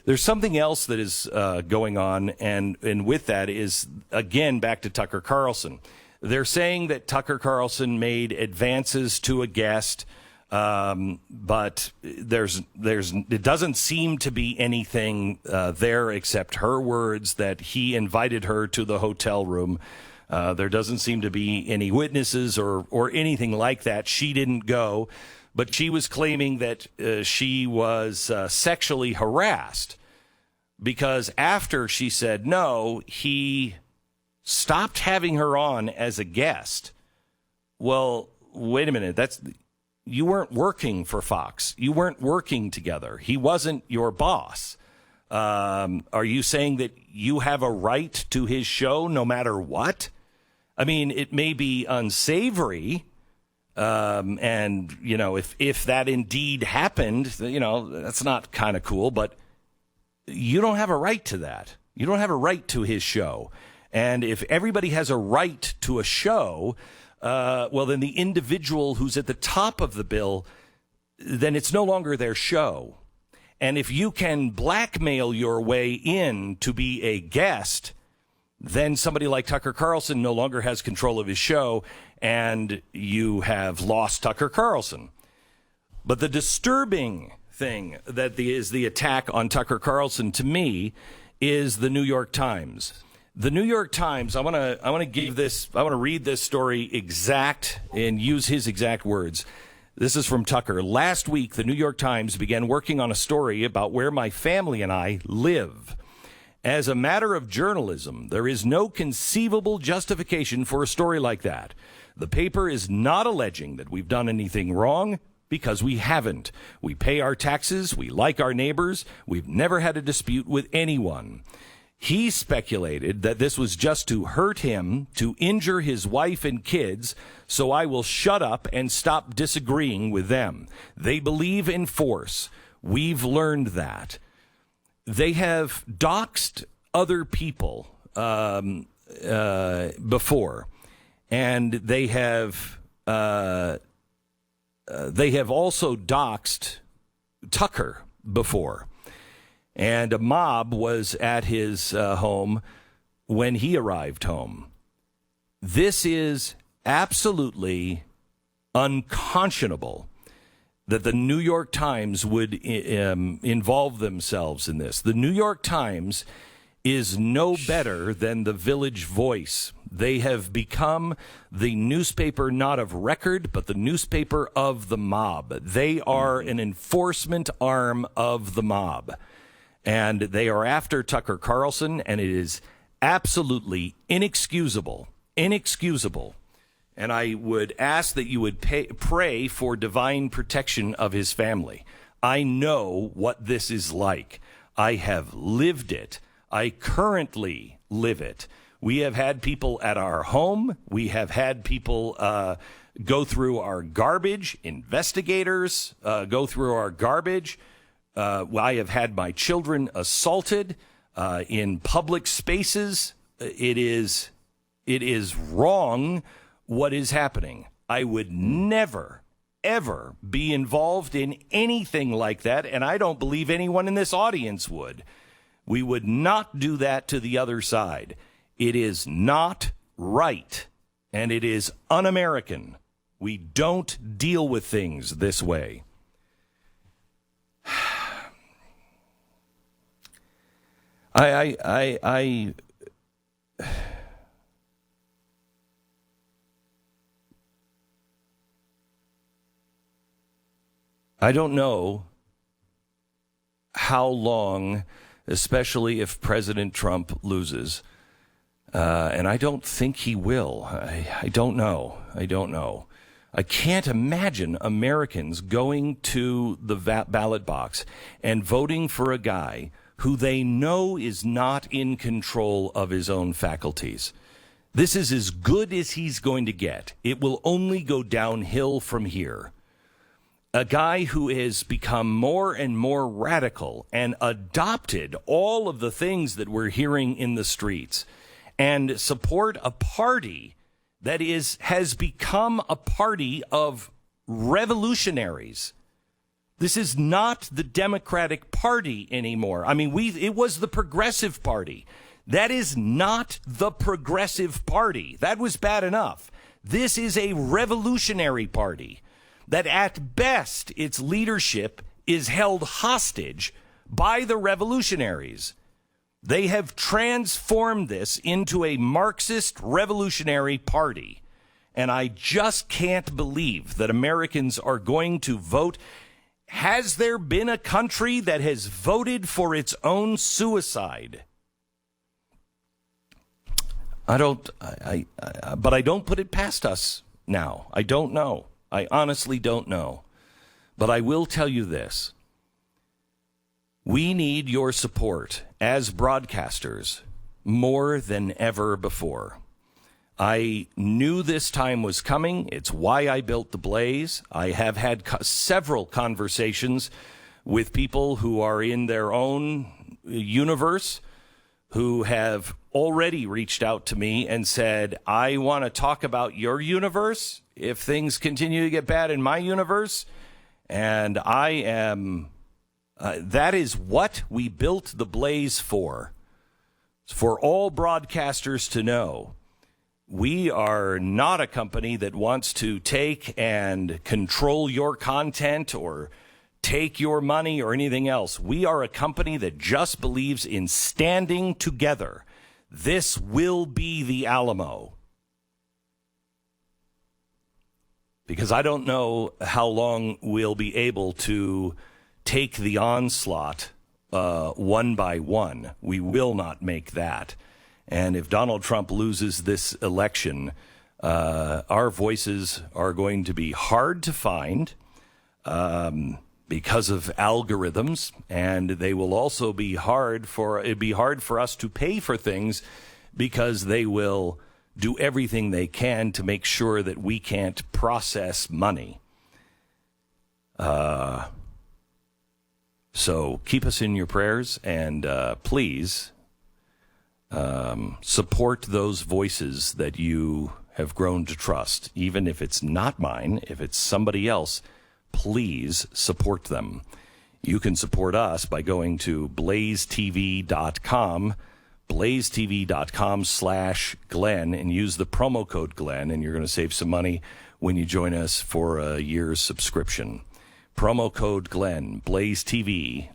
There's something else that is going on, and with that is, again, back to Tucker Carlson. They're saying that Tucker Carlson made advances to a guest, but it doesn't seem to be anything there except her words that he invited her to the hotel room. There doesn't seem to be any witnesses or anything like that. She didn't go, but she was claiming that she was sexually harassed because after she said no, he stopped having her on as a guest. Well, wait a minute. You weren't working for Fox. You weren't working together. He wasn't your boss. Are you saying that you have a right to his show no matter what? I mean, it may be unsavory, and, you know, if that indeed happened, you know, that's not kind of cool, but you don't have a right to that. You don't have a right to his show. And if everybody has a right to a show, well, then the individual who's at the top of the bill, then it's no longer their show. And if you can blackmail your way in to be a guest, then somebody like Tucker Carlson no longer has control of his show, and you have lost Tucker Carlson. But the disturbing thing that is the attack on Tucker Carlson to me is the New York Times. The New York Times, I want to read this story exact and use his exact words. This is from Tucker. Last week, the New York Times began working on a story about where my family and I live. As a matter of journalism, there is no conceivable justification for a story like that. The paper is not alleging that we've done anything wrong, because we haven't. We pay our taxes, we like our neighbors, we've never had a dispute with anyone. He speculated that this was just to hurt him, to injure his wife and kids, so I will shut up and stop disagreeing with them. They believe in force. We've learned that. They have doxed other people before, and they have also doxed Tucker before. And a mob was at his home when he arrived home. This is absolutely unconscionable that the New York Times would involve themselves in this. The New York Times is no better than the Village Voice. They have become the newspaper not of record, but the newspaper of the mob. They are an enforcement arm of the mob. And they are after Tucker Carlson, and it is absolutely inexcusable. Inexcusable. And I would ask that you would pray for divine protection of his family. I know what this is like. I have lived it. I currently live it. We have had people at our home. We have had people go through our garbage. Investigators go through our garbage. I have had my children assaulted in public spaces. It is wrong what is happening. I would never, ever be involved in anything like that, and I don't believe anyone in this audience would. We would not do that to the other side. It is not right, and it is un-American. We don't deal with things this way. I don't know how long, especially if President Trump loses, and I don't think he will. I don't know. I can't imagine Americans going to the ballot box and voting for a guy who they know is not in control of his own faculties. This is as good as he's going to get. It will only go downhill from here. A guy who has become more and more radical and adopted all of the things that we're hearing in the streets and support a party that has become a party of revolutionaries. This is not the Democratic Party anymore. I mean, it was the Progressive Party. That is not the Progressive Party. That was bad enough. This is a revolutionary party that at best its leadership is held hostage by the revolutionaries. They have transformed this into a Marxist revolutionary party. And I just can't believe that Americans are going to vote. Has there been a country that has voted for its own suicide? But I don't put it past us now. I don't know. I honestly don't know. But I will tell you this. We need your support as broadcasters more than ever before. I knew this time was coming. It's why I built The Blaze. I have had several conversations with people who are in their own universe who have already reached out to me and said, I want to talk about your universe if things continue to get bad in my universe. And I am, that is what we built The Blaze for all broadcasters to know. We are not a company that wants to take and control your content or take your money or anything else. We are a company that just believes in standing together. This will be the Alamo. Because I don't know how long we'll be able to take the onslaught one by one. We will not make that. And if Donald Trump loses this election, our voices are going to be hard to find because of algorithms, and they will also be hard for us to pay for things because they will do everything they can to make sure that we can't process money. So keep us in your prayers, and please support those voices that you have grown to trust. Even if it's not mine, if it's somebody else, please support them. You can support us by going to blazetv.com, blazetv.com/Glenn, and use the promo code Glenn, and you're going to save some money when you join us for a year's subscription. Promo code Glenn, blazetv.com.